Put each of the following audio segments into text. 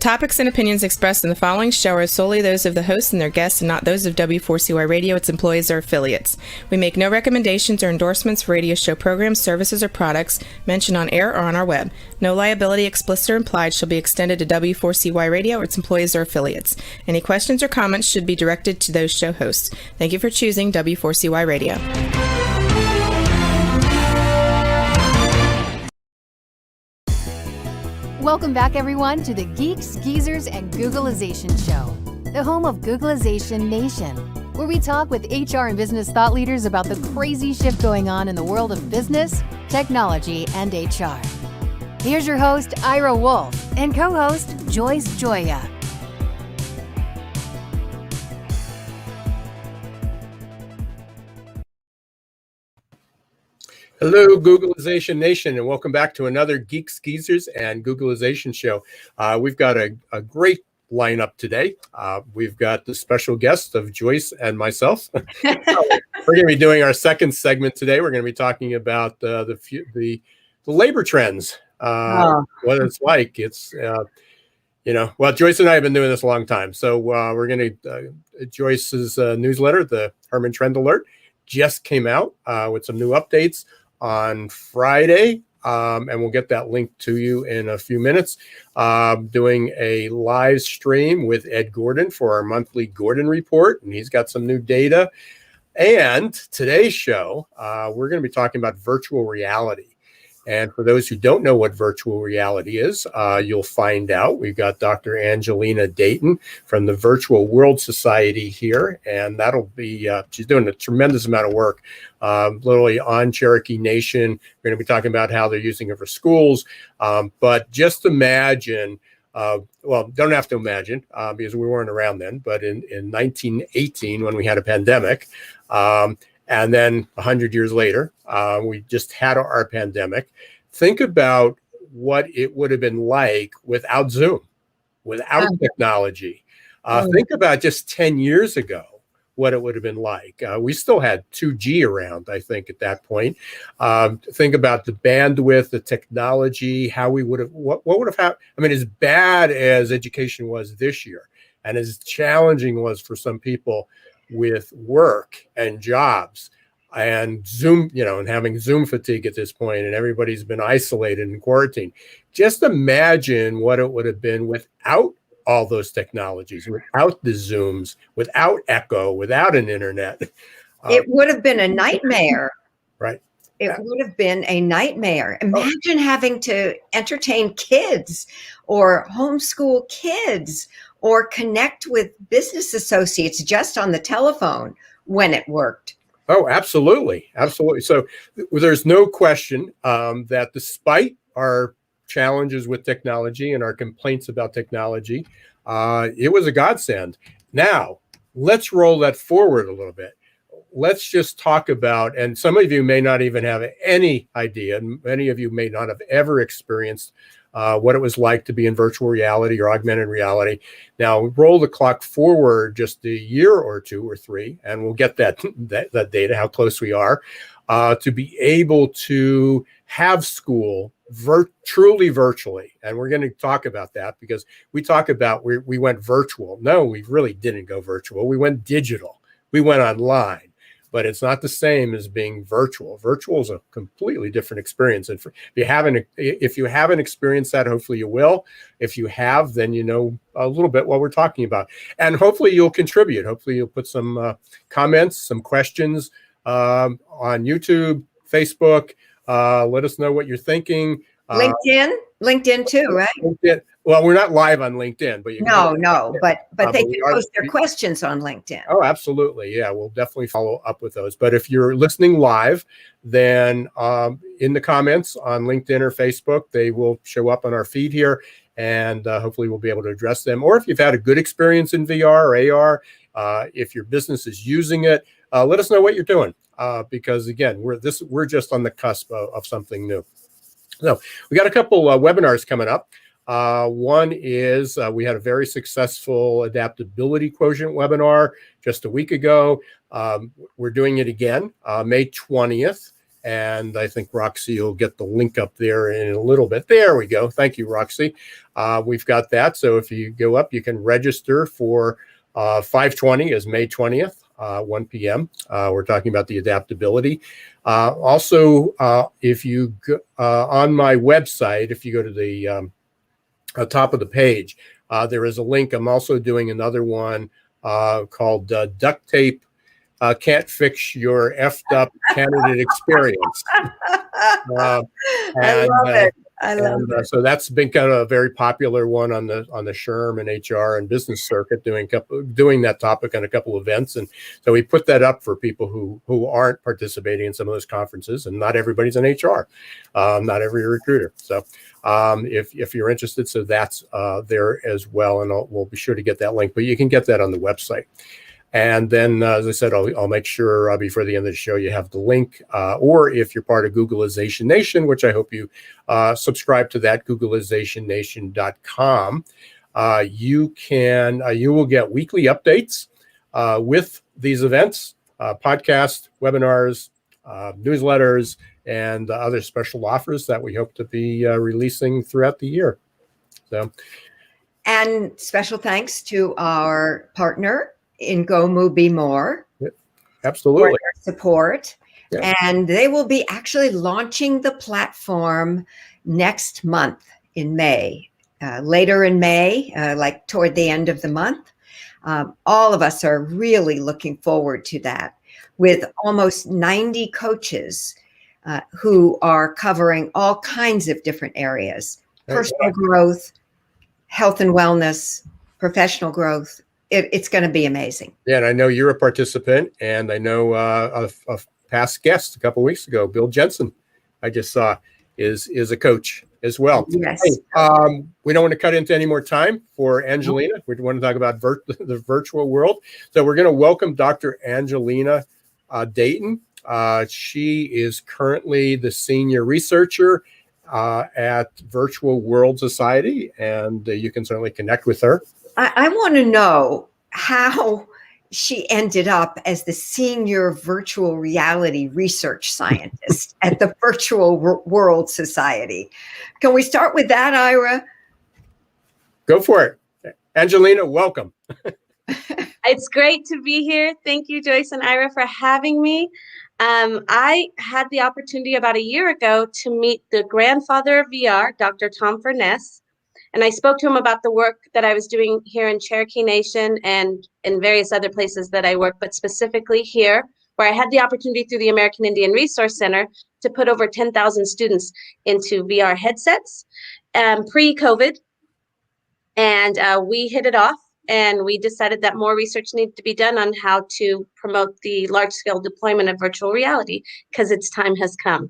topics and opinions expressed in the following show are solely those of the hosts and their guests and not those of W4CY Radio, its employees, or affiliates. We make no recommendations or endorsements for radio show programs, services, or products mentioned on air or on our web. No liability, explicit or implied, shall be extended to W4CY Radio or its employees or affiliates. Any questions or comments should be directed to those show hosts. Thank you for choosing W4CY Radio. Welcome back, everyone, to the Geeks, Geezers, and Googlization Show, the home of Googlization Nation, where we talk with HR and business thought leaders about the crazy shift going on in the world of business, technology, and HR. Here's your host, Ira Wolfe, and co-host, Joyce Joya. Hello, Googlization Nation, and welcome back to another Geeks, Geezers, and Googlization show. We've got a great lineup today. We've got the special guest of Joyce and myself. We're going to be doing our second segment today. We're going to be talking about the labor trends, what it's like. It's well, Joyce and I have been doing this a long time. So we're going to Joyce's newsletter, the Herman Trend Alert, just came out with some new updates on Friday, and we'll get that link to you in a few minutes. Doing a live stream with Ed Gordon for our monthly Gordon Report, and he's got some new data. And today's show, we're going to be talking about virtual reality. And for those who don't know what virtual reality is, you'll find out. We've got Dr. Angelina Dayton from the Virtual World Society here, and that'll be, she's doing a tremendous amount of work, literally on Cherokee Nation. We're going to be talking about how they're using it for schools. But just imagine, well, don't have to imagine because we weren't around then, but in 1918, when we had a pandemic, and then 100 years later, we just had our pandemic. Think about what it would have been like without Zoom, without technology. Think about just 10 years ago, what it would have been like. We still had 2G around, I think, at that point. Think about the bandwidth, the technology, how we would have, what would have happened. I mean, as bad as education was this year, and as challenging was for some people with work and jobs and Zoom, and having Zoom fatigue at this point, and everybody's been isolated and quarantined. Just imagine what it would have been without all those technologies, without the Zooms, without Echo, without an internet. It would have been a nightmare. Right. It would have been a nightmare. Imagine having to entertain kids or homeschool kids or connect with business associates just on the telephone when it worked. Oh, absolutely. Absolutely. So there's no question that despite our challenges with technology and our complaints about technology, it was a godsend. Now, let's roll that forward a little bit. Let's just talk about, and some of you may not even have any idea, and many of you may not have ever experienced what it was like to be in virtual reality or augmented reality. Now, roll the clock forward just a year or two or three, and we'll get that data, how close we are, to be able to have school truly virtually. And we're going to talk about that because we talk about we went virtual. No, we really didn't go virtual. We went digital. We went online. But it's not the same as being virtual. Virtual is a completely different experience. And if you haven't experienced that, hopefully you will. If you have, then you know a little bit what we're talking about. And hopefully you'll contribute. Hopefully you'll put some comments, some questions on YouTube, Facebook. Let us know what you're thinking. LinkedIn too, right? LinkedIn. Well, we're not live on LinkedIn, but but they can post their questions on LinkedIn. Oh, absolutely. Yeah, we'll definitely follow up with those. But if you're listening live, then in the comments on LinkedIn or Facebook, they will show up on our feed here, and hopefully we'll be able to address them. Or if you've had a good experience in VR or AR, if your business is using it, let us know what you're doing. Because again, we're just on the cusp of something new. So we got a couple webinars coming up. One is we had a very successful adaptability quotient webinar just a week ago. We're doing it again, May 20th. And I think Roxy will get the link up there in a little bit. There we go. Thank you, Roxy. We've got that. So if you go up, you can register for 5/20 is May 20th, 1 p.m. We're talking about the adaptability. Also, if you go on my website, if you go to the top of the page, there is a link. I'm also doing another one called Duct Tape Can't Fix Your Effed Up Candidate Experience. I love it. I love it. So that's been kind of a very popular one on the SHRM and HR and business circuit, doing that topic on a couple of events. And so we put that up for people who aren't participating in some of those conferences, and not everybody's in HR, not every recruiter. So if you're interested, so that's there as well, and we'll be sure to get that link. But you can get that on the website. And then, as I said, I'll make sure before the end of the show you have the link. Or if you're part of Googlization Nation, which I hope you subscribe to that, googlizationnation.com, you will get weekly updates with these events, podcasts, webinars, newsletters, and other special offers that we hope to be releasing throughout the year. So, and special thanks to our partner in Go Move Be More. Yep, absolutely. For their support. Yeah. And they will be actually launching the platform next month in May, later in May, like toward the end of the month. All of us are really looking forward to that, with almost 90 coaches who are covering all kinds of different areas: personal growth, health and wellness, professional growth. It's going to be amazing. Yeah, and I know you're a participant, and I know a past guest a couple of weeks ago, Bill Jensen, I just saw, is a coach as well. Yes. Hey, we don't want to cut into any more time for Angelina. We want to talk about the virtual world. So we're going to welcome Dr. Angelina Dayton. She is currently the senior researcher at Virtual World Society, and you can certainly connect with her. I want to know how she ended up as the senior virtual reality research scientist at the Virtual World Society. Can we start with that, Ira? Go for it. Angelina, welcome. It's great to be here. Thank you, Joyce and Ira, for having me. I had the opportunity about a year ago to meet the grandfather of VR, Dr. Tom Furness. And I spoke to him about the work that I was doing here in Cherokee Nation and in various other places that I work, but specifically here, where I had the opportunity through the American Indian Resource Center to put over 10,000 students into VR headsets pre-COVID. And we hit it off, and we decided that more research needed to be done on how to promote the large-scale deployment of virtual reality, because its time has come.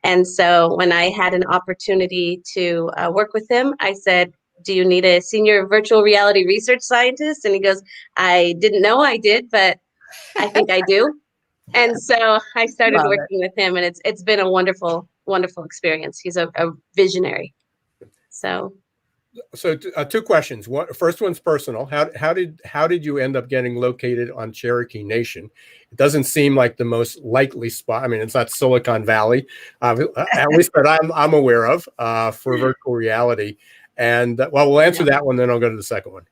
And so when I had an opportunity to work with him, I said, do you need a senior virtual reality research scientist? And he goes, I didn't know I did, but I think I do. And so I started working with him, and it's been a wonderful, wonderful experience. He's a visionary. So two questions. First one's personal. How did you end up getting located on Cherokee Nation? It doesn't seem like the most likely spot. I mean, it's not Silicon Valley, at least that I'm aware of for virtual reality. And well, we'll answer that one, then I'll go to the second one.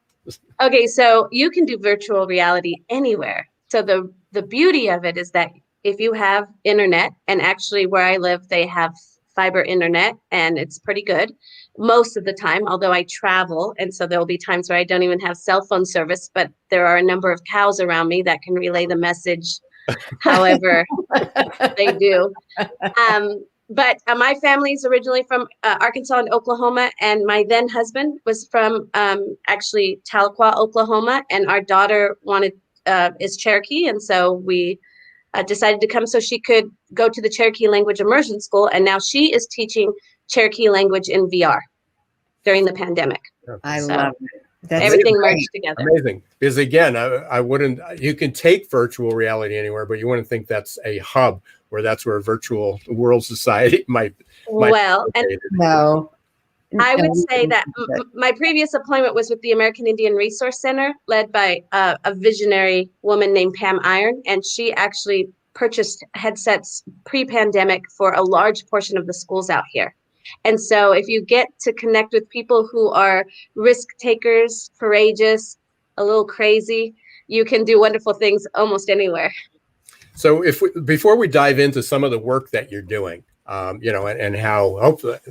Okay, so you can do virtual reality anywhere. So the beauty of it is that if you have internet, and actually where I live, they have fiber internet, and it's pretty good most of the time, although I travel. And so there'll be times where I don't even have cell phone service, but there are a number of cows around me that can relay the message however they do. But my family's originally from Arkansas and Oklahoma, and my then husband was from actually Tahlequah, Oklahoma, and our daughter is Cherokee, and so we decided to come so she could go to the Cherokee Language Immersion School, and now she is teaching Cherokee language in VR during the pandemic. I love it. That's everything great. merged together. Amazing. Because again, I wouldn't, you can take virtual reality anywhere, but you wouldn't think that's a hub where that's where Virtual World Society might well, and no. I would say that my previous appointment was with the American Indian Resource Center, led by a visionary woman named Pam Iron, and she actually purchased headsets pre-pandemic for a large portion of the schools out here. And so if you get to connect with people who are risk takers, courageous, a little crazy, you can do wonderful things almost anywhere. So before we dive into some of the work that you're doing, and how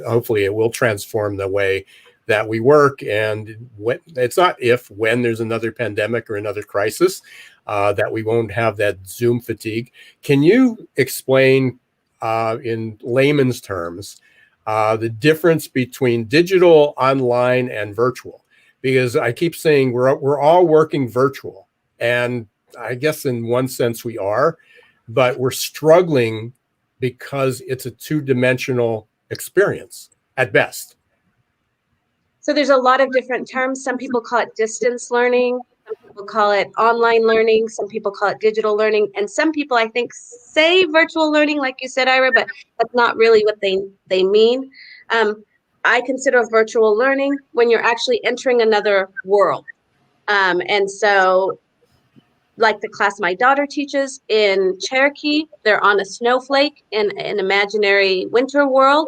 hopefully it will transform the way that we work, and when there's another pandemic or another crisis, that we won't have that Zoom fatigue. Can you explain in layman's terms the difference between digital, online, and virtual? Because I keep saying we're all working virtual, and I guess in one sense we are, but we're struggling because it's a two-dimensional experience at best. So there's a lot of different terms. Some people call it distance learning. Some people call it online learning. Some people call it digital learning. And some people, I think, say virtual learning, like you said, Ira, but that's not really what they mean. I consider virtual learning when you're actually entering another world. And so like the class my daughter teaches in Cherokee, they're on a snowflake in an imaginary winter world.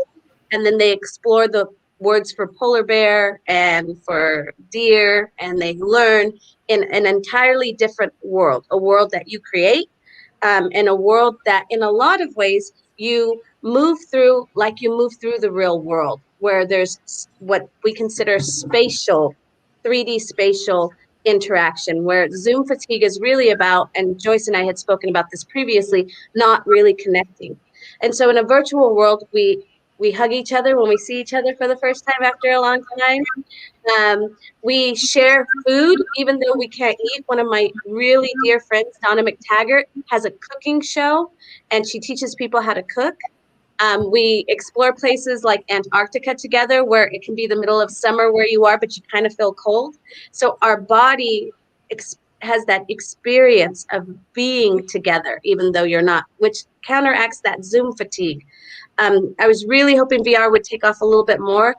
And then they explore the words for polar bear and for deer, and they learn in an entirely different world, a world that you create, and a world that in a lot of ways you move through like you move through the real world, where there's what we consider spatial, 3D spatial interaction, where Zoom fatigue is really about, and Joyce and I had spoken about this previously, not really connecting. And so in a virtual world, we hug each other when we see each other for the first time after a long time. We share food, even though we can't eat. One of my really dear friends, Donna McTaggart, has a cooking show, and she teaches people how to cook. We explore places like Antarctica together, where it can be the middle of summer where you are, but you kind of feel cold. So our body has that experience of being together, even though you're not, which counteracts that Zoom fatigue. I was really hoping VR would take off a little bit more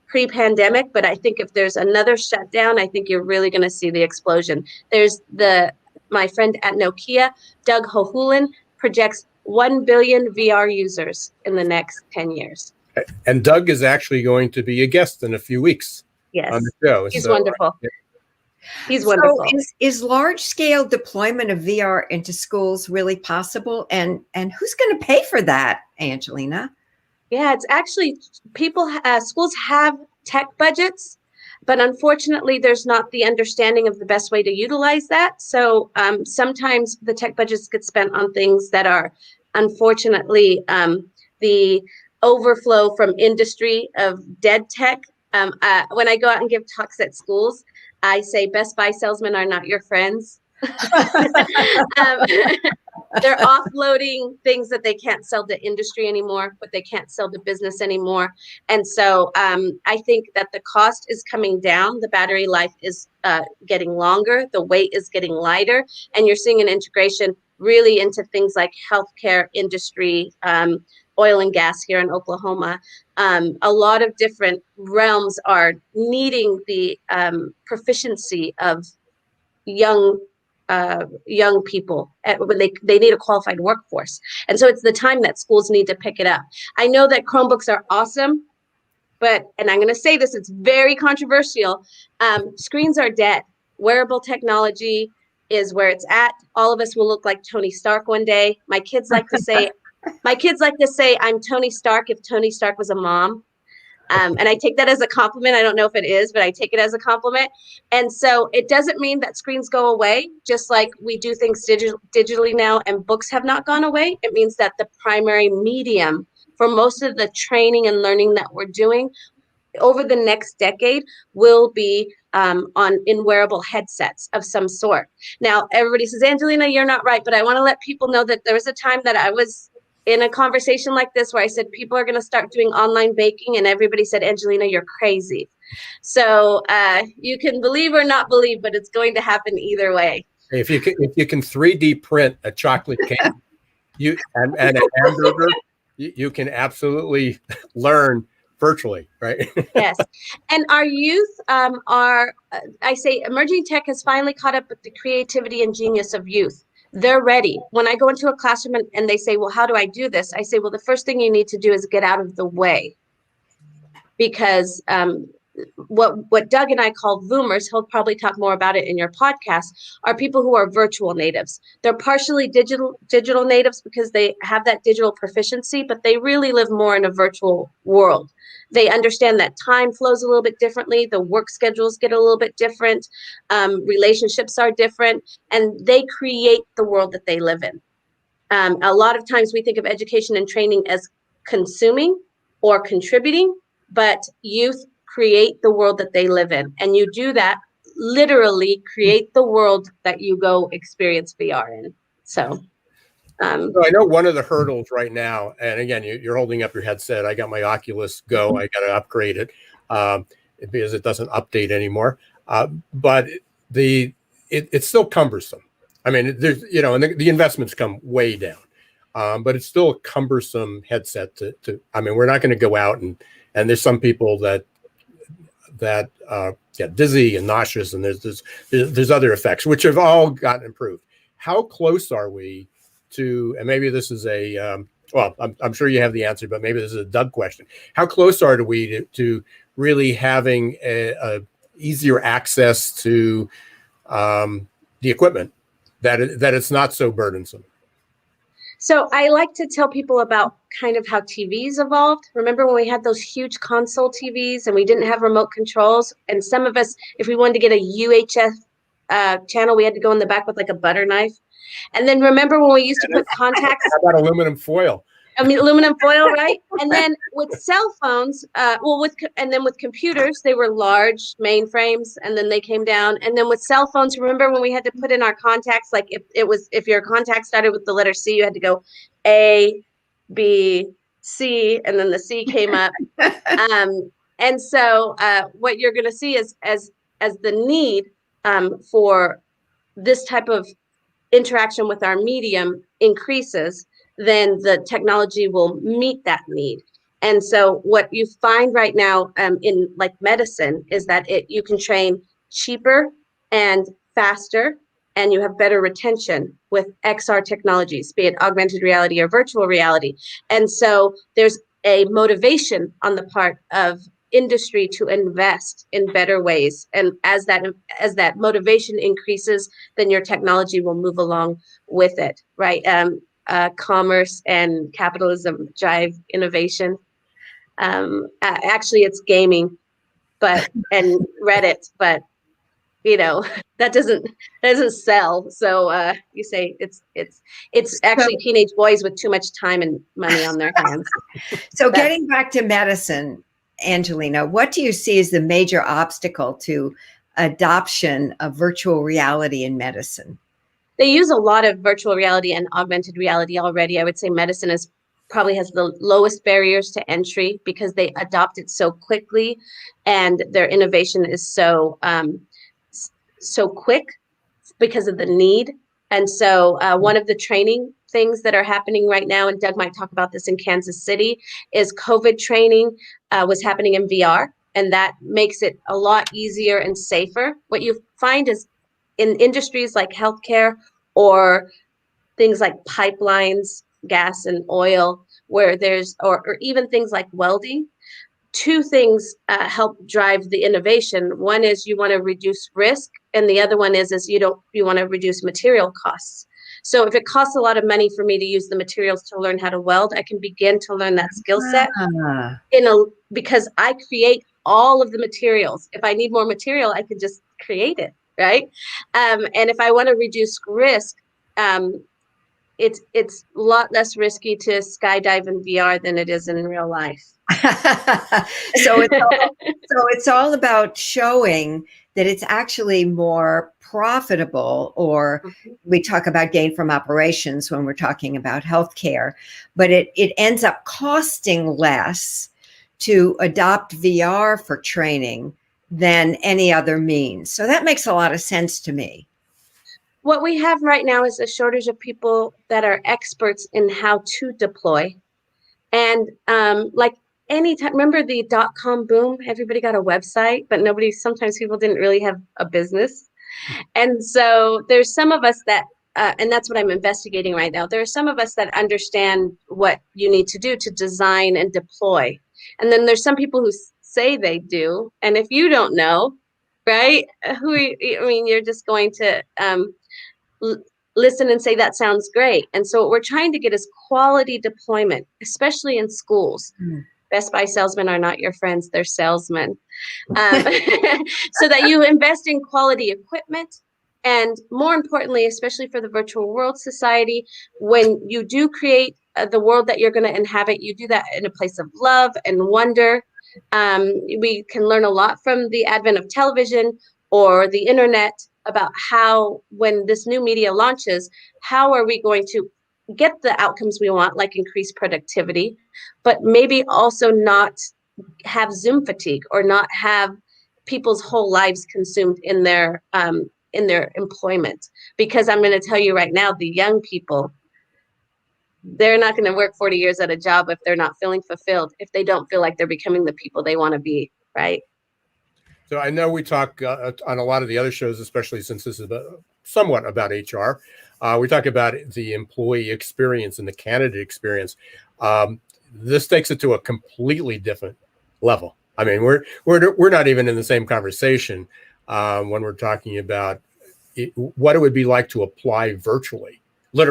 pre-pandemic, but I think if there's another shutdown, I think you're really going to see the explosion. There's my friend at Nokia, Doug Hohulin, projects 1 billion VR users in the next 10 years. And Doug is actually going to be a guest in a few weeks. Yes, on the show. He's wonderful. Yeah. He's wonderful. So is large-scale deployment of VR into schools really possible? And who's going to pay for that, Angelina? Yeah, it's actually schools have tech budgets, but unfortunately, there's not the understanding of the best way to utilize that. So sometimes the tech budgets get spent on things that are, unfortunately, the overflow from industry of dead tech. When I go out and give talks at schools, I say Best Buy salesmen are not your friends. They're offloading things that they can't sell to industry anymore, but they can't sell to business anymore. And so I think that the cost is coming down. The battery life is getting longer. The weight is getting lighter. And you're seeing an integration really into things like healthcare industry, oil and gas here in Oklahoma. A lot of different realms are needing the proficiency of young people when they need a qualified workforce. And so it's the time that schools need to pick it up. I know that Chromebooks are awesome, and I'm going to say this, it's very controversial. Screens are dead. Wearable technology is where it's at. All of us will look like Tony Stark one day. My kids like to say, I'm Tony Stark if Tony Stark was a mom. And I take that as a compliment. I don't know if it is, but I take it as a compliment. And so it doesn't mean that screens go away, just like we do things digitally now and books have not gone away. It means that the primary medium for most of the training and learning that we're doing over the next decade will be in wearable headsets of some sort. Now, everybody says, Angelina, you're not right. But I want to let people know that there was a time that I was in a conversation like this where I said, people are going to start doing online baking. And everybody said, Angelina, you're crazy. So you can believe or not believe, but it's going to happen either way. If you can 3D print a chocolate cake and a hamburger, you can absolutely learn virtually, right? Yes. And our youth I say emerging tech has finally caught up with the creativity and genius of youth. They're ready. When I go into a classroom and they say, well, how do I do this? I say, well, the first thing you need to do is get out of the way, because what Doug and I call Voomers, he'll probably talk more about it in your podcast, are people who are virtual natives. They're partially digital natives because they have that digital proficiency, but they really live more in a virtual world. They understand that time flows a little bit differently. The work schedules get a little bit different. Relationships are different, and they create the world that they live in. A lot of times we think of education and training as consuming or contributing, but youth create the world that they live in. And you do that, literally create the world that you go experience VR in. So I know one of the hurdles right now, and again, you're holding up your headset. I got my Oculus Go. I got to upgrade it because it doesn't update anymore. But it's still cumbersome. I mean, there's, and the investments come way down, but it's still a cumbersome headset to I mean, we're not going to go out and there's some people that get dizzy and nauseous, and there's other effects which have all gotten improved. How close are we to, and maybe this is well, I'm sure you have the answer, but maybe this is a Doug question. How close are we to really having a easier access to the equipment, that it's not so burdensome? So I like to tell people about kind of how TVs evolved. Remember when we had those huge console TVs and we didn't have remote controls? And some of us, if we wanted to get a UHF channel, we had to go in the back with like a butter knife. And then remember when we used to put contacts? How about aluminum foil? I mean, aluminum foil, right? And then with cell phones, and then with computers, they were large mainframes, and then they came down. And then with cell phones, remember when we had to put in our contacts? Like if your contact started with the letter C, you had to go A, B, C, and then the C came up. And so what you're going to see is as the need for this type of interaction with our medium increases, then the technology will meet that need. And so what you find right now in like medicine is that you can train cheaper and faster, and you have better retention with XR technologies, be it augmented reality or virtual reality. And so there's a motivation on the part of industry to invest in better ways. And as that motivation increases, then your technology will move along with it, right? Commerce and capitalism drive innovation. Actually, it's gaming, and Reddit, but that doesn't sell. So you say it's actually teenage boys with too much time and money on their hands. So getting back to medicine, Angelina, what do you see as the major obstacle to adoption of virtual reality in medicine? They use a lot of virtual reality and augmented reality already. I would say medicine probably has the lowest barriers to entry because they adopt it so quickly, and their innovation is so quick because of the need. And so one of the training things that are happening right now, and Doug might talk about this in Kansas City, is COVID training was happening in VR, and that makes it a lot easier and safer. What you find is in industries like healthcare or things like pipelines, gas and oil, where or even things like welding, two things help drive the innovation. One is you want to reduce risk, and the other one is you want to reduce material costs. So if it costs a lot of money for me to use the materials to learn how to weld, I can begin to learn that skill set because I create all of the materials. If I need more material, I could just create it, right? And if I want to reduce risk, it's a lot less risky to skydive in VR than it is in real life. So it's all about showing that it's actually more profitable, or we talk about gain from operations when we're talking about healthcare, but it ends up costing less to adopt VR for training than any other means. So that makes a lot of sense to me. What we have right now is a shortage of people that are experts in how to deploy. And like anytime, remember the .com boom? Everybody got a website, but sometimes people didn't really have a business. And so there's some of us that and that's what I'm investigating right now. There are some of us that understand what you need to do to design and deploy. And then there's some people who say they do. And if you don't know, right, you're just going to listen and say, that sounds great. And so what we're trying to get is quality deployment, especially in schools. Best Buy salesmen are not your friends, they're salesmen. So that you invest in quality equipment. And more importantly, especially for the virtual world society, when you do create the world that you're going to inhabit, you do that in a place of love and wonder. We can learn a lot from the advent of television or the internet about how, when this new media launches, how are we going to get the outcomes we want, like increased productivity, but maybe also not have Zoom fatigue or not have people's whole lives consumed in their employment. Because I'm going to tell you right now, the young people, they're not going to work 40 years at a job if they're not feeling fulfilled, if they don't feel like they're becoming the people they want to be, right? So I know we talk on a lot of the other shows, especially since this is somewhat about HR. We talk about the employee experience and the candidate experience. This takes it to a completely different level. I mean, we're not even in the same conversation when we're talking about what it would be like to apply virtually,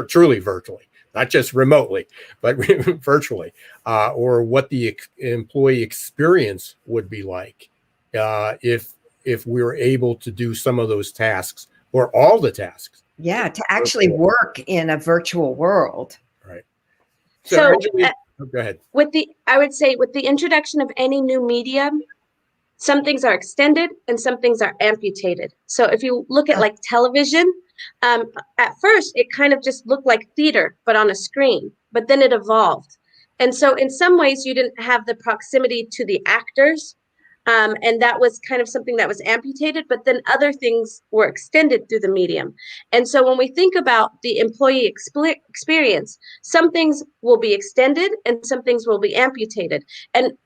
truly virtually, not just remotely, but virtually, or what the employee experience would be like if we were able to do some of those tasks or all the tasks. Yeah, to actually work in a virtual world. Right. So go ahead. I would say with the introduction of any new medium, some things are extended and some things are amputated. So if you look at like television, at first it kind of just looked like theater, but on a screen, but then it evolved. And so in some ways you didn't have the proximity to the actors. And that was kind of something that was amputated, but then other things were extended through the medium. And so when we think about the employee experience, some things will be extended and some things will be amputated. And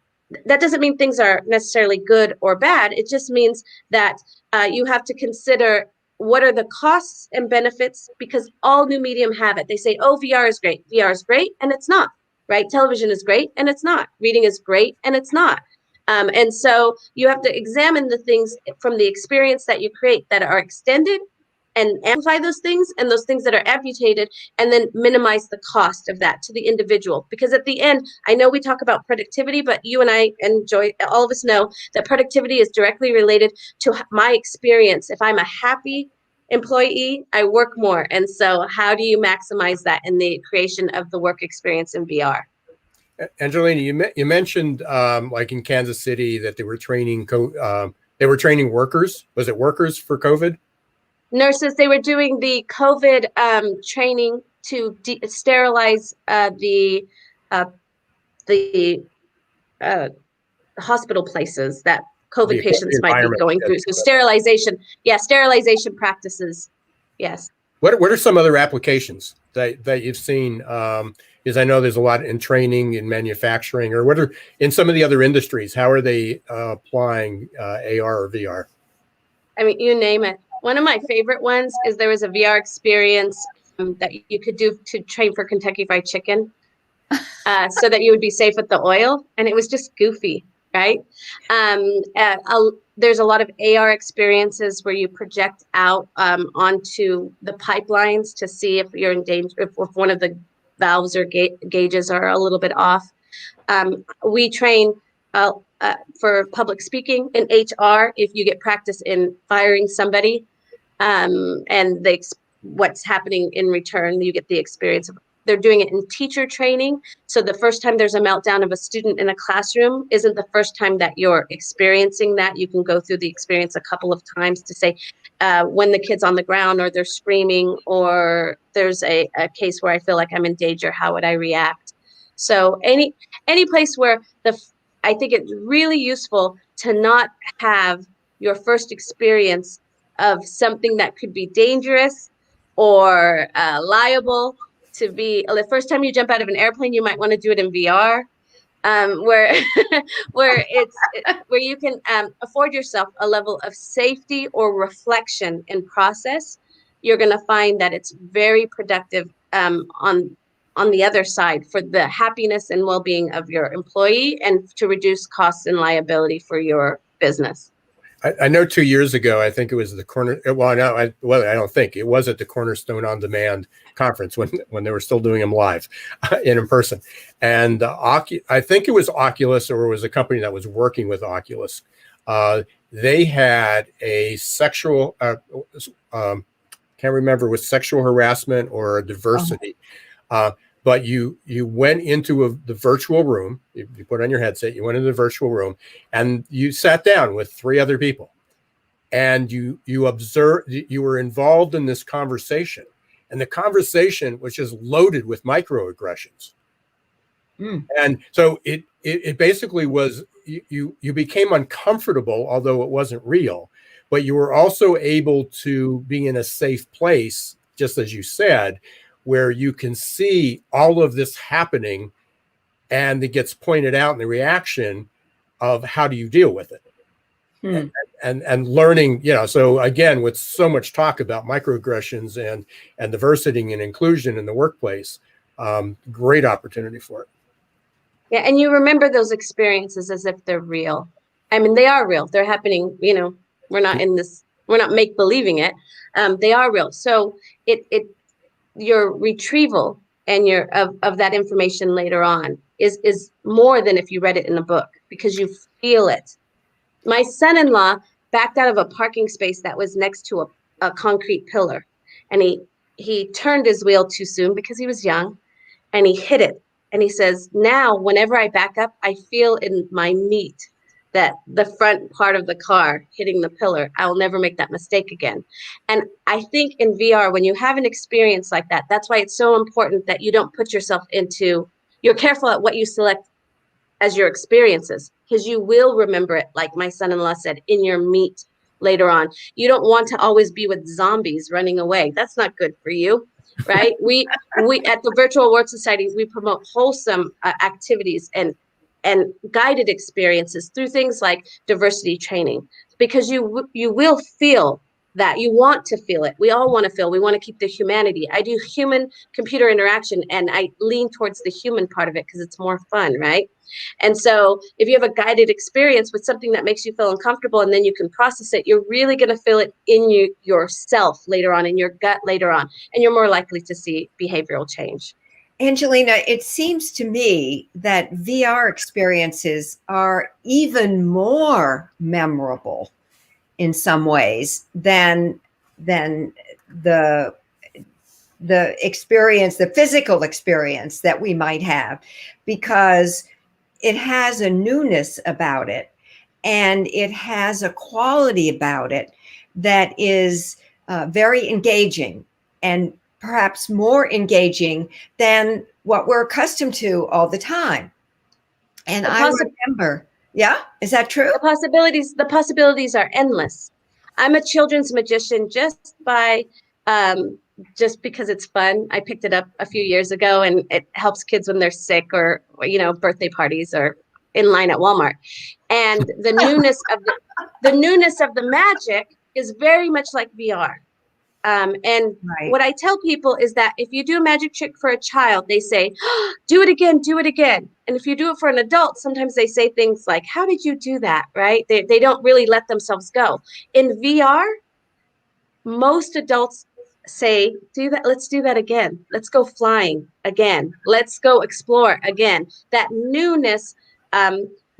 that doesn't mean things are necessarily good or bad. It just means that you have to consider what are the costs and benefits, because all new medium have it. They say, oh, VR is great. VR is great, and it's not, right? Television is great, and it's not. Reading is great, and it's not. And so you have to examine the things from the experience that you create that are extended and amplify those things, and those things that are amputated, and then minimize the cost of that to the individual. Because at the end, I know we talk about productivity, but you and I and Joy, all of us know that productivity is directly related to my experience. If I'm a happy employee, I work more. And so how do you maximize that in the creation of the work experience in VR? Angelina, you mentioned like in Kansas City that they were training workers. Was it workers for COVID? Nurses. They were doing the COVID training to sterilize the hospital places that COVID patients might be going through. So sterilization practices. Yes. What are some other applications that you've seen? Because I know there's a lot in training in manufacturing, or what are in some of the other industries? How are they applying AR or VR? I mean, you name it. One of my favorite ones is there was a VR experience that you could do to train for Kentucky Fried Chicken, so that you would be safe with the oil, and it was just goofy, right? There's a lot of AR experiences where you project out onto the pipelines to see if you're in danger, if one of the valves or gauges are a little bit off. We train for public speaking in HR. If you get practice in firing somebody, and what's happening in return, you get the experience of. They're doing it in teacher training. So the first time there's a meltdown of a student in a classroom isn't the first time that you're experiencing that. You can go through the experience a couple of times to say, when the kid's on the ground or they're screaming, or there's a case where I feel like I'm in danger, how would I react? So any place where I think it's really useful to not have your first experience of something that could be dangerous or liable to be. The first time you jump out of an airplane, you might want to do it in VR, where where you can afford yourself a level of safety or reflection in process you're going to find that it's very productive on the other side for the happiness and well-being of your employee and to reduce costs and liability for your business. I know 2 years ago, I think it was the I don't think it was at the Cornerstone On Demand conference when they were still doing them live in person. And I think it was Oculus, or it was a company that was working with Oculus. They had a sexual, can't remember, with sexual harassment or diversity. But you went into the virtual room, you put on your headset, you went into the virtual room, and you sat down with 3 other people, and you observed, you were involved in this conversation, and the conversation was just loaded with microaggressions. And so it basically was, you became uncomfortable, although it wasn't real, but you were also able to be in a safe place, just as you said, where you can see all of this happening, and it gets pointed out in the reaction of how do you deal with it. And learning, so again, with so much talk about microaggressions and diversity and inclusion in the workplace, great opportunity for it. Yeah, and you remember those experiences as if they're real. I mean, they are real. They're happening, we're not make-believing it. They are real. So your retrieval and of that information later on is more than if you read it in a book, because you feel it. My son-in-law backed out of a parking space that was next to a concrete pillar, and he turned his wheel too soon because he was young, and he hit it. And he says, now whenever I back up, I feel in my meat that the front part of the car hitting the pillar. I will never make that mistake again. And I think in VR, when you have an experience like that, that's why it's so important that you don't put yourself you're careful at what you select as your experiences, because you will remember it, like my son-in-law said, in your meat later on. You don't want to always be with zombies running away. That's not good for you, right? We at the Virtual World Society, we promote wholesome activities and guided experiences through things like diversity training, because you will feel that. You want to feel it. We all want to feel. We want to keep the humanity. I do human computer interaction, and I lean towards the human part of it because it's more fun, right? And so if you have a guided experience with something that makes you feel uncomfortable, and then you can process it, you're really going to feel it in yourself later on, in your gut later on, and you're more likely to see behavioral change. Angelina, it seems to me that VR experiences are even more memorable in some ways than the experience, the physical experience that we might have, because it has a newness about it, and it has a quality about it that is very engaging, and perhaps more engaging than what we're accustomed to all the time. And I remember, is that true? The possibilities are endless. I'm a children's magician just because it's fun. I picked it up a few years ago, and it helps kids when they're sick, or birthday parties, or in line at Walmart. And the newness of the magic is very much like VR. What I tell people is that if you do a magic trick for a child, they say, oh, do it again, do it again. And if you do it for an adult, sometimes they say things like, how did you do that, right? They don't really let themselves go. In VR, most adults say, let's do that again. Let's go flying again. Let's go explore again. That newness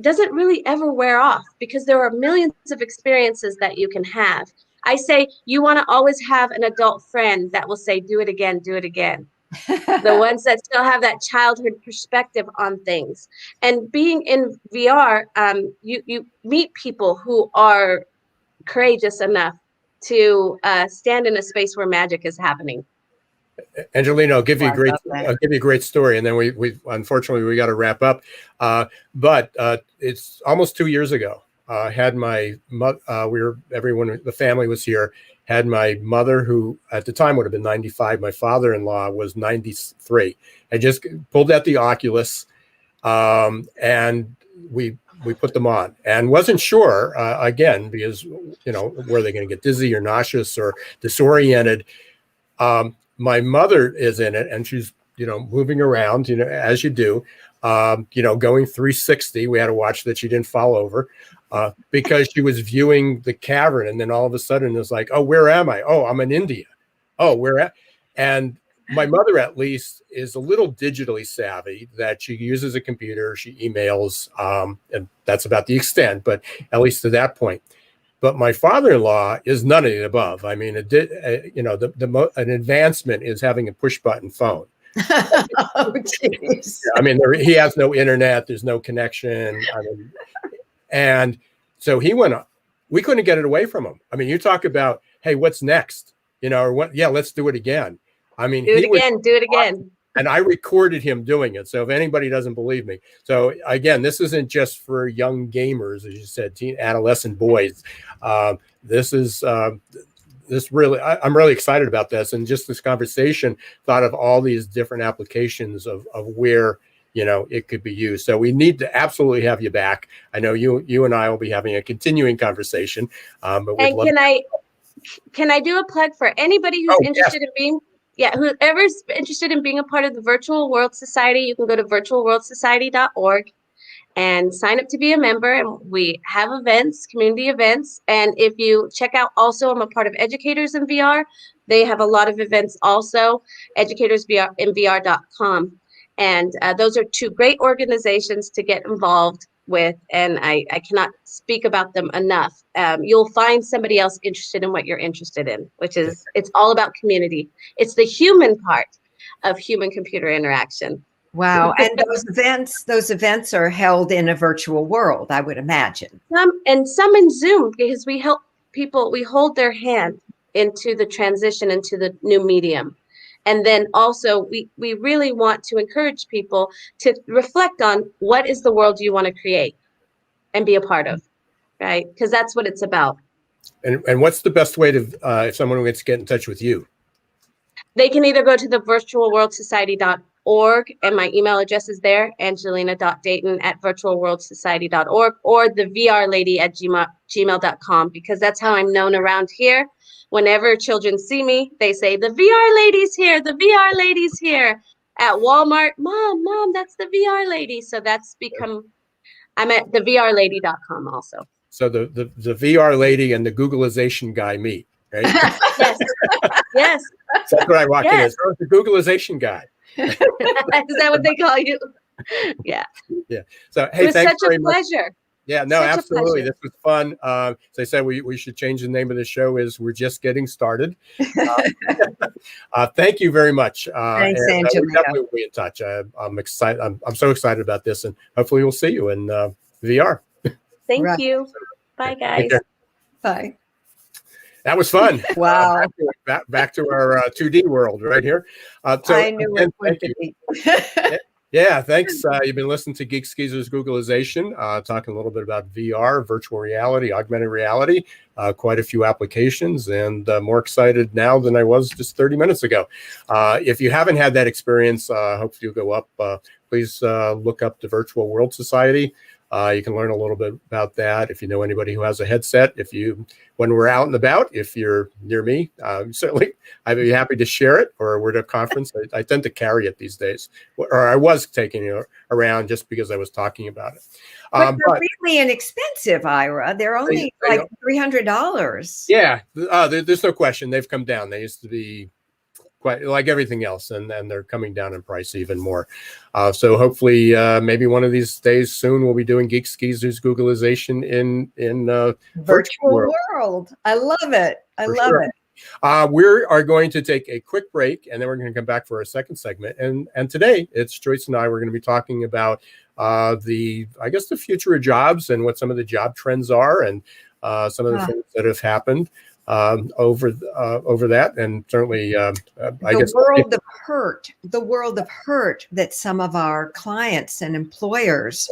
doesn't really ever wear off, because there are millions of experiences that you can have. I say you want to always have an adult friend that will say, do it again, do it again. The ones that still have that childhood perspective on things. And being in VR, you meet people who are courageous enough to stand in a space where magic is happening. Angelina, I'll give you a great story, and then we unfortunately we got to wrap up. But it's almost 2 years ago. Had my the family was here. Had my mother, who at the time would have been 95. My father-in-law was 93. I just pulled out the Oculus, and we put them on, and wasn't sure again, because were they going to get dizzy or nauseous or disoriented? My mother is in it, and she's, moving around, as you do, going 360. We had to watch that she didn't fall over because she was viewing the cavern. And then all of a sudden it was like, oh, where am I? Oh, I'm in India. Oh, where at? And my mother, at least, is a little digitally savvy, that she uses a computer, she emails, and that's about the extent, but at least to that point. But my father-in-law is none of the above. I mean, an advancement is having a push-button phone. Oh, geez. I mean, he has no internet. There's no connection. And so he went up. We couldn't get it away from him. I mean, you talk about, hey, what's next? Or what? Yeah, let's do it again. I mean, do it again. And I recorded him doing it. So if anybody doesn't believe me. So again, this isn't just for young gamers, as you said, adolescent boys. This is I'm really excited about this. And just this conversation, thought of all these different applications of where, it could be used. So we need to absolutely have you back. I know you and I will be having a continuing conversation. But can I do a plug for anybody who's interested in being, whoever's interested in being a part of the Virtual World Society? You can go to virtualworldsociety.org and sign up to be a member. And we have events, community events. And if you check out also, I'm a part of Educators in VR. They have a lot of events also, educatorsinvr.com. And those are two great organizations to get involved with. And I cannot speak about them enough. You'll find somebody else interested in what you're interested in, which is, it's all about community. It's the human part of human-computer interaction. Wow. And those events are held in a virtual world, I would imagine. Some in Zoom, because we help people, we hold their hand into the transition into the new medium. And then also we really want to encourage people to reflect on what is the world you want to create and be a part of, right? Because that's what it's about. And what's the best way to, if someone wants to get in touch with you? They can either go to the virtualworldsociety.org, and my email address is there, angelina.dayton@virtualworldsociety.org, or the vrlady@gmail.com, because that's how I'm known around here. Whenever children see me, they say, the VR lady's here, the VR lady's here. At Walmart, mom, that's the VR lady. So that's become, I'm at the vrlady.com also. So the VR lady and the Googlization guy meet, right? Yes. So that's what I walk in as. Oh, the Googlization guy. Is that what they call you? Yeah. So, hey, it was thanks such a pleasure. Yeah, no, absolutely. This was fun. As I said, we should change the name of the show. We're just getting started. Thank you very much. Thanks, Angelina. We definitely will be in touch. I'm excited. I'm so excited about this, and hopefully we'll see you in VR. Thank you. Bye, guys. Bye. That was fun. Wow. Back to our 2D world right here. So I knew it would be. Yeah, thanks. You've been listening to Geeks Geezers Googlization, talking a little bit about VR, virtual reality, augmented reality, quite a few applications, and more excited now than I was just 30 minutes ago. If you haven't had that experience, hopefully you'll go up. Please look up the Virtual World Society. You can learn a little bit about that. If you know anybody who has a headset, when we're out and about, if you're near me, certainly I'd be happy to share it, or we're at a conference. I tend to carry it these days, or I was taking it around just because I was talking about it. But they're really inexpensive, Ira. They're only like $300. Yeah, there's no question. They've come down. They used to be quite like everything else, and they're coming down in price even more. So hopefully, maybe one of these days soon, we'll be doing Geeks Geezers Googlization in virtual world. I love it. I love it. We are going to take a quick break, and then we're going to come back for our second segment. And today, it's Joyce and I. We're going to be talking about the future of jobs and what some of the job trends are, and some of the things that have happened over that, and certainly the world of hurt that some of our clients and employers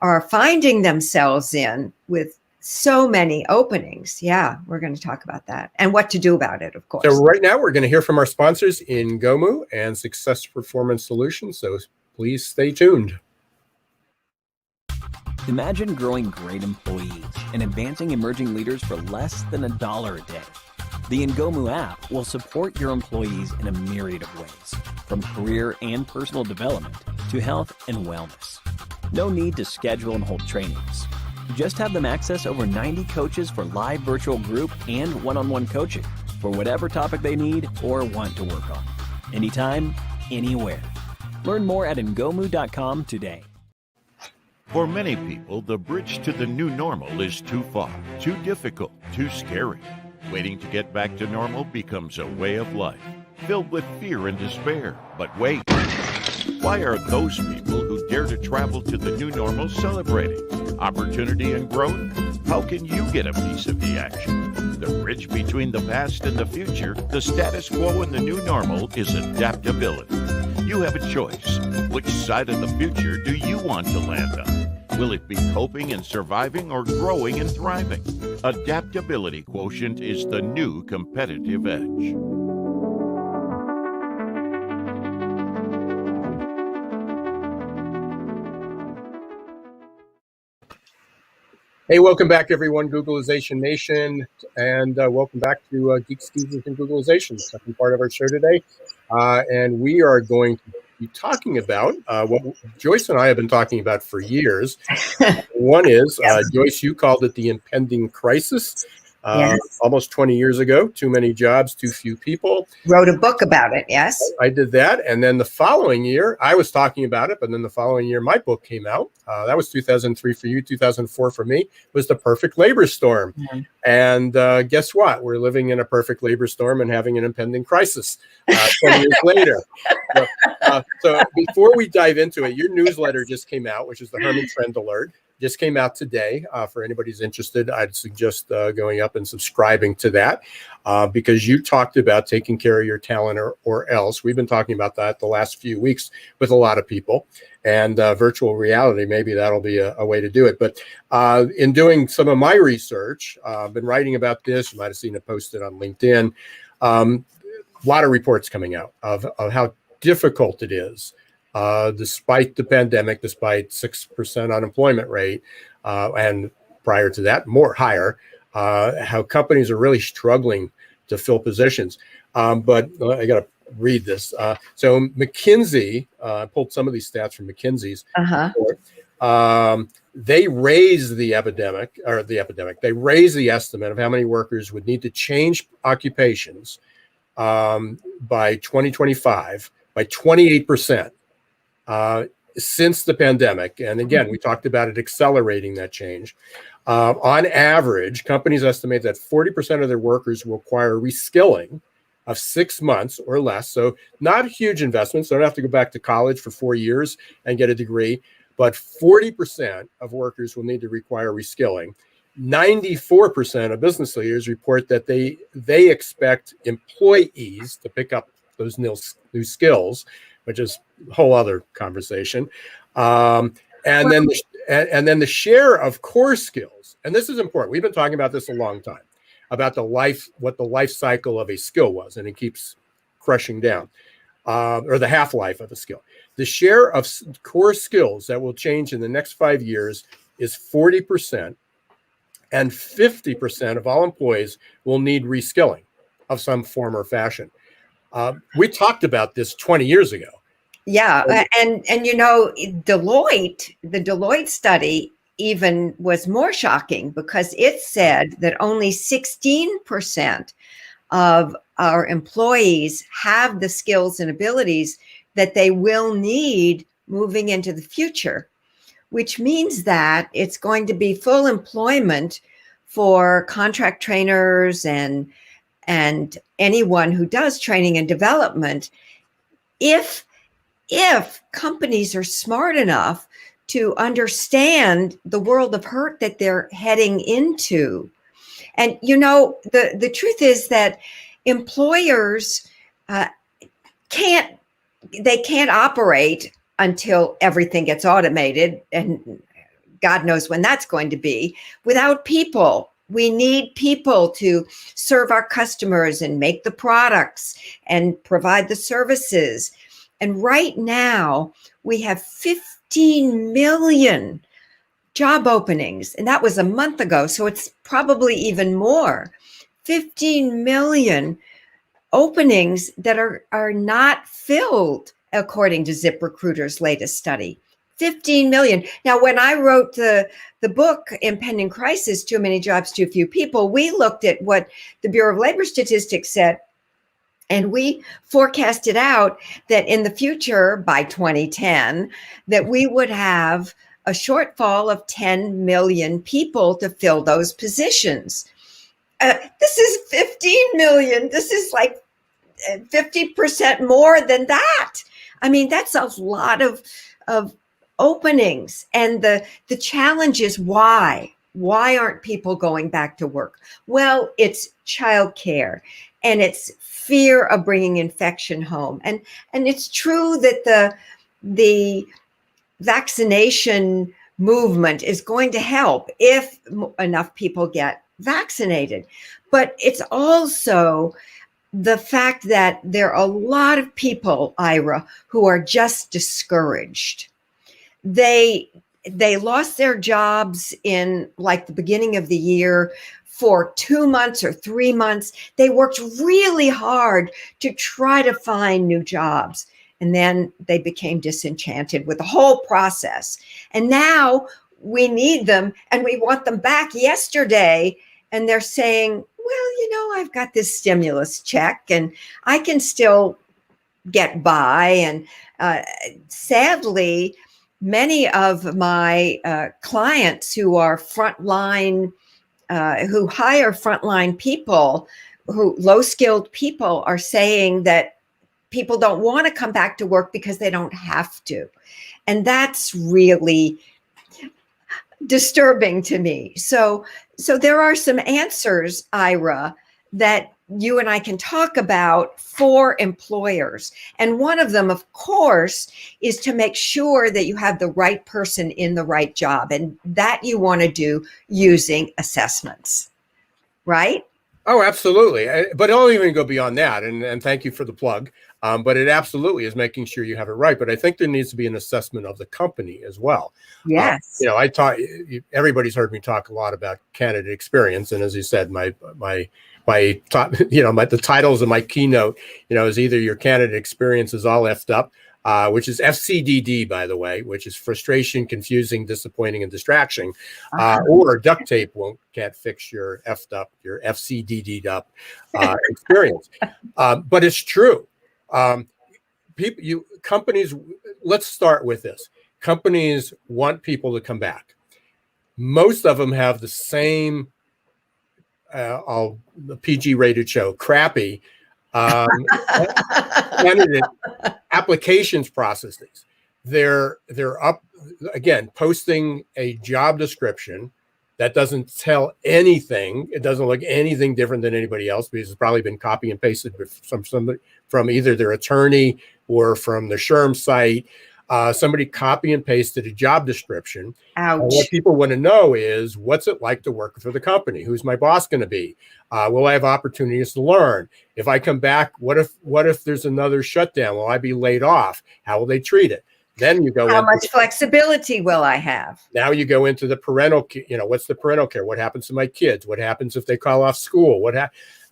are finding themselves in with so many openings. Yeah, we're going to talk about that and what to do about it, of course. So right now we're going to hear from our sponsors in Gomu and Success Performance Solutions. So please stay tuned. Imagine growing great employees and advancing emerging leaders for less than $1 a day. The Ngomu app will support your employees in a myriad of ways, from career and personal development to health and wellness. No need to schedule and hold trainings. Just have them access over 90 coaches for live virtual group and one-on-one coaching for whatever topic they need or want to work on. Anytime, anywhere. Learn more at ngomu.com today. For many people, the bridge to the new normal is too far, too difficult, too scary. Waiting to get back to normal becomes a way of life, filled with fear and despair. But wait, why are those people who dare to travel to the new normal celebrating? Opportunity and growth? How can you get a piece of the action? The bridge between the past and the future, the status quo and the new normal, is adaptability. You have a choice. Which side of the future do you want to land on? Will it be coping and surviving or growing and thriving? Adaptability quotient is the new competitive edge. Hey, welcome back, everyone, Googlization Nation, and welcome back to Geeks Geezers and Googlization, second part of our show today. And we are going to be talking about what Joyce and I have been talking about for years. One is, Joyce, you called it the impending crisis. Yes. Almost 20 years ago, too many jobs, too few people. Wrote a book about it, yes. I did that. And then the following year, I was talking about it, but then the following year, my book came out. That was 2003 for you, 2004 for me, was The Perfect Labor Storm. Mm-hmm. And guess what? We're living in a perfect labor storm and having an impending crisis 20 years later. So before we dive into it, your newsletter just came out, which is the Herman Trend Alert. Just came out today. For anybody who's interested, I'd suggest going up and subscribing to that because you talked about taking care of your talent or else. We've been talking about that the last few weeks with a lot of people, and virtual reality, maybe that'll be a way to do it. But in doing some of my research, I've been writing about this. You might have seen it posted on LinkedIn. A lot of reports coming out of how difficult it is. Despite the pandemic, despite 6% unemployment rate, and prior to that, higher, how companies are really struggling to fill positions. But I got to read this. So McKinsey, I pulled some of these stats from McKinsey's report. They raised the they raised the estimate of how many workers would need to change occupations by 2025 by 28%. Since the pandemic. And again, we talked about it accelerating that change. On average, companies estimate that 40% of their workers will require reskilling of 6 months or less. So not huge investments. They don't have to go back to college for 4 years and get a degree, but 40% of workers will need to require reskilling. 94% of business leaders report that they expect employees to pick up those new skills, which is a whole other conversation. And then the share of core skills, and this is important. We've been talking about this a long time, about what the life cycle of a skill was, and it keeps crushing down, or the half-life of a skill. The share of core skills that will change in the next 5 years is 40%, and 50% of all employees will need reskilling of some form or fashion. We talked about this 20 years ago. Yeah, and you know, the Deloitte study even was more shocking because it said that only 16% of our employees have the skills and abilities that they will need moving into the future, which means that it's going to be full employment for contract trainers and anyone who does training and development if companies are smart enough to understand the world of hurt that they're heading into. And, you know, the truth is that employers can't operate until everything gets automated, and God knows when that's going to be, without people. We need people to serve our customers and make the products and provide the services. And right now, we have 15 million job openings, and that was a month ago, so it's probably even more. 15 million openings that are not filled, according to ZipRecruiter's latest study. 15 million. Now, when I wrote the book, Impending Crisis, Too Many Jobs, Too Few People, we looked at what the Bureau of Labor Statistics said, and we forecasted out that in the future, by 2010, that we would have a shortfall of 10 million people to fill those positions. This is 15 million. This is like 50% more than that. I mean, that's a lot of openings. And the challenge is why? Why aren't people going back to work? Well, it's childcare, and it's fear of bringing infection home. And it's true that the vaccination movement is going to help if enough people get vaccinated. But it's also the fact that there are a lot of people, Ira, who are just discouraged. They lost their jobs in like the beginning of the year for 2 months or 3 months. They worked really hard to try to find new jobs. And then they became disenchanted with the whole process. And now we need them and we want them back yesterday. And they're saying, well, you know, I've got this stimulus check and I can still get by. And sadly, many of my clients who are frontline, who hire frontline people, who low-skilled people, are saying that people don't want to come back to work because they don't have to. And that's really disturbing to me. So there are some answers, Ira, that you and I can talk about for employers. And one of them, of course, is to make sure that you have the right person in the right job. And that you want to do using assessments, right? Oh, absolutely. But I'll even go beyond that. And thank you for the plug. But it absolutely is making sure you have it right. But I think there needs to be an assessment of the company as well. Yes. You know, everybody's heard me talk a lot about candidate experience. And as you said, my top, you know, the titles of my keynote, you know, is either your candidate experience is all effed up, which is FCDD, by the way, which is frustration, confusing, disappointing, and distraction, or duct tape can't fix your effed up, your FCDD'd up experience. But it's true. Companies, let's start with this. Companies want people to come back. Most of them have the same, the PG rated show, crappy candidate applications processes. They're up, again, posting a job description that doesn't tell anything. It doesn't look anything different than anybody else because it's probably been copy and pasted from either their attorney or from the SHRM site. Somebody copy and pasted a job description. Ouch. What people want to know is, what's it like to work for the company? Who's my boss going to be? Will I have opportunities to learn? If I come back, what if there's another shutdown? Will I be laid off? How will they treat it? Then you go, how much flexibility will I have? Now you go into the parental, you know, what's the parental care? What happens to my kids? What happens if they call off school?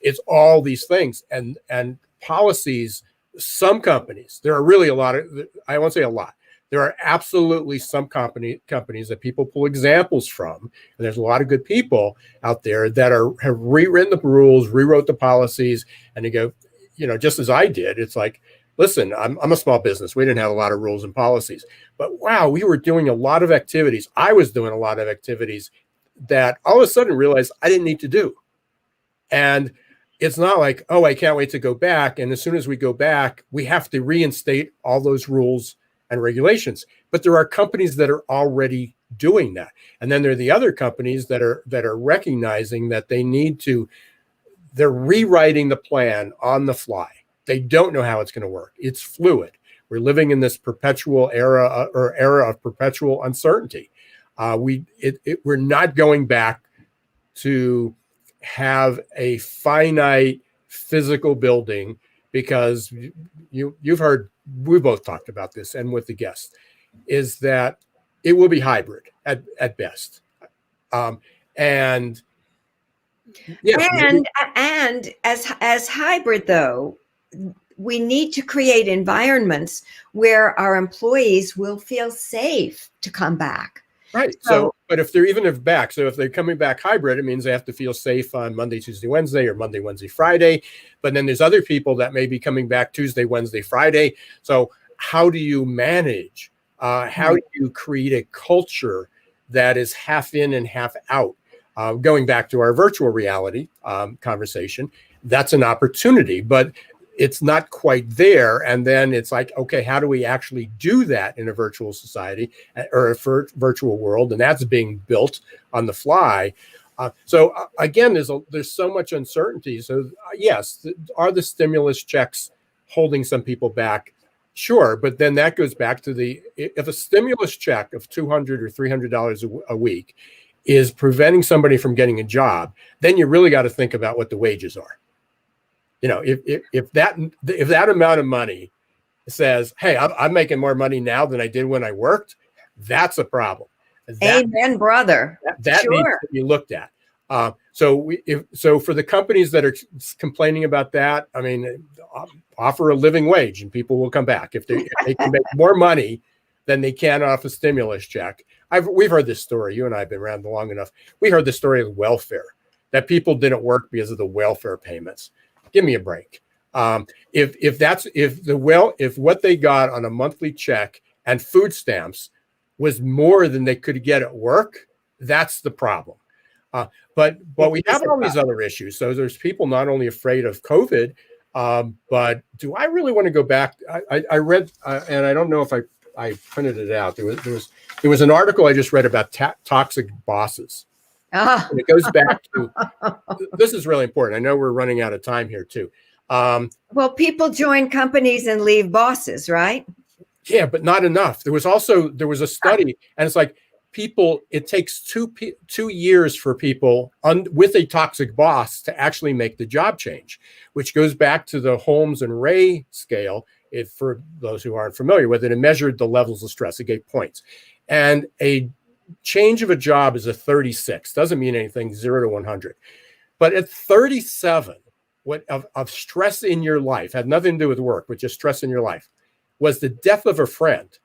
It's all these things and policies. Some companies, there are really a lot of, I won't say a lot. There are absolutely some companies that people pull examples from. And there's a lot of good people out there that have rewritten the rules, rewrote the policies, and they go, you know, just as I did. It's like, listen, I'm a small business. We didn't have a lot of rules and policies, but wow, we were doing a lot of activities. I was doing a lot of activities that all of a sudden realized I didn't need to do. And it's not like, oh, I can't wait to go back. And as soon as we go back, we have to reinstate all those rules and regulations. But there are companies that are already doing that. And then there are the other companies that are recognizing that they're rewriting the plan on the fly. They don't know how it's going to work. It's fluid. We're living in this perpetual era of perpetual uncertainty. We're not going back to have a finite physical building, because you've heard, we both talked about this and with the guests, is that it will be hybrid at best. And Yes, maybe. And as hybrid though, we need to create environments where our employees will feel safe to come back. Right. So, but if they're coming back hybrid, it means they have to feel safe on Monday, Tuesday, Wednesday, or Monday, Wednesday, Friday. But then there's other people that may be coming back Tuesday, Wednesday, Friday. So how do you manage? How do you create a culture that is half in and half out? Going back to our virtual reality conversation, that's an opportunity, but it's not quite there. And then it's like, okay, how do we actually do that in a virtual society or a virtual world? And that's being built on the fly. So again, there's so much uncertainty. So yes, are the stimulus checks holding some people back? Sure, but then that goes back to if a stimulus check of $200 or $300 a week is preventing somebody from getting a job, then you really got to think about what the wages are. You know, if that amount of money says, "Hey, I'm making more money now than I did when I worked," that's a problem. Amen, brother. That sure. needs to be looked at. So for the companies that are complaining about that, I mean, offer a living wage and people will come back if they can make more money than they can off a stimulus check. We've heard this story. You and I have been around long enough. We heard the story of welfare, that people didn't work because of the welfare payments. Give me a break. If what they got on a monthly check and food stamps was more than they could get at work, that's the problem. But we have all these other issues. So there's people not only afraid of COVID, but do I really want to go back? I read, and I don't know if I printed it out. There was an article I just read about toxic bosses. And it goes back to, this is really important. I know we're running out of time here too. Well, people join companies and leave bosses, right? Yeah, but not enough. There was a study, and it's like it takes 2 years for people with a toxic boss to actually make the job change, which goes back to the Holmes and Ray scale. For those who aren't familiar with it, it measured the levels of stress. It gave points, and a change of a job is a 36. Doesn't mean anything, 0 to 100. But at 37, of stress in your life, had nothing to do with work, but just stress in your life, was the death of a friend.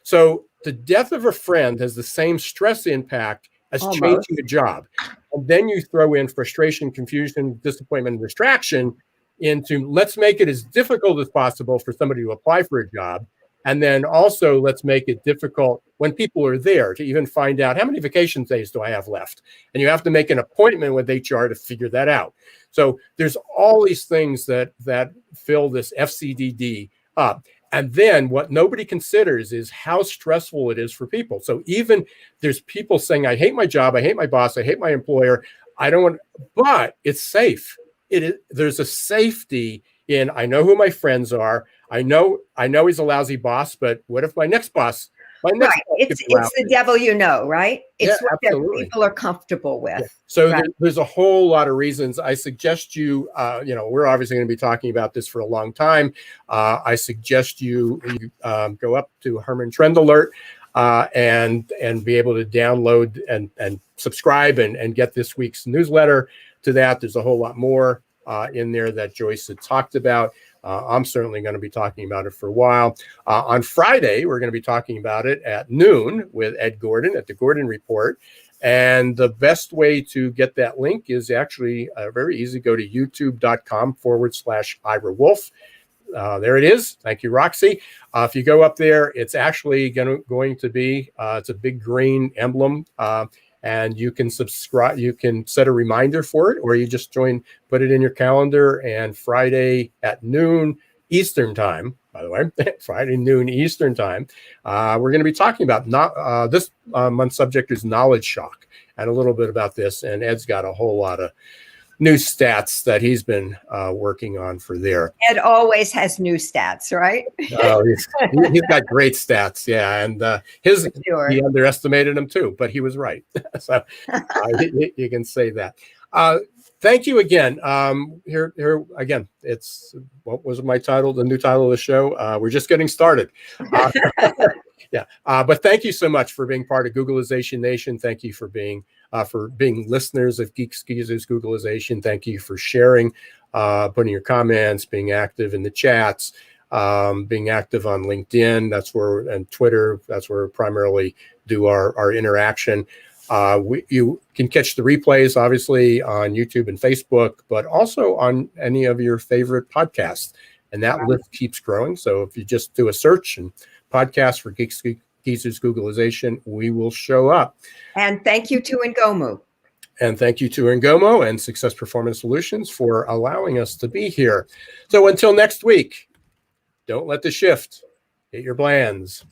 So the death of a friend has the same stress impact as changing a job. And then you throw in frustration, confusion, disappointment, and distraction into, let's make it as difficult as possible for somebody to apply for a job. And then also let's make it difficult when people are there to even find out how many vacation days do I have left. And you have to make an appointment with HR to figure that out. So there's all these things that fill this FCDD up. And then what nobody considers is how stressful it is for people. So even there's people saying, I hate my job, I hate my boss, I hate my employer, I don't want, but it's safe. There's a safety in, I know who my friends are. I know he's a lousy boss, but what if my next boss? It's the devil you know, right? It's what people are comfortable with. Yeah. So there's a whole lot of reasons. I suggest you, we're obviously going to be talking about this for a long time. I suggest you go up to Herman Trend Alert and be able to download and subscribe and get this week's newsletter. To that, there's a whole lot more in there that Joyce had talked about. I'm certainly going to be talking about it for a while. On Friday, we're going to be talking about it at noon with Ed Gordon at the Gordon Report. And the best way to get that link is actually very easy. Go to youtube.com/Ira Wolfe. There it is. Thank you, Roxy. If you go up there, it's actually going to be, it's a big green emblem. And you can subscribe, you can set a reminder for it, or you just put it in your calendar. And Friday at noon Eastern time, by the way, Friday noon Eastern time, we're going to be talking about this month's subject is knowledge shock, and a little bit about this. And Ed's got a whole lot of new stats that he's been working on for there. Ed always has new stats, right? Oh, he's got great stats, yeah. And he underestimated them too, but he was right. So you can say that. thank you again. Here again, it's, what was my title? The new title of the show. We're just getting started. Yeah. But thank you so much for being part of Googlization Nation. Thank you for being listeners of Geeks Geezers Googlization. Thank you for sharing, putting your comments, being active in the chats, being active on LinkedIn. And Twitter. That's where we primarily do our interaction. You can catch the replays, obviously, on YouTube and Facebook, but also on any of your favorite podcasts. And that list keeps growing. So if you just do a search and podcast for Geeks Geezers Googlization, we will show up. And thank you to Ngomu. And thank you to Ngomu and Success Performance Solutions for allowing us to be here. So until next week, don't let the shift hit your plans.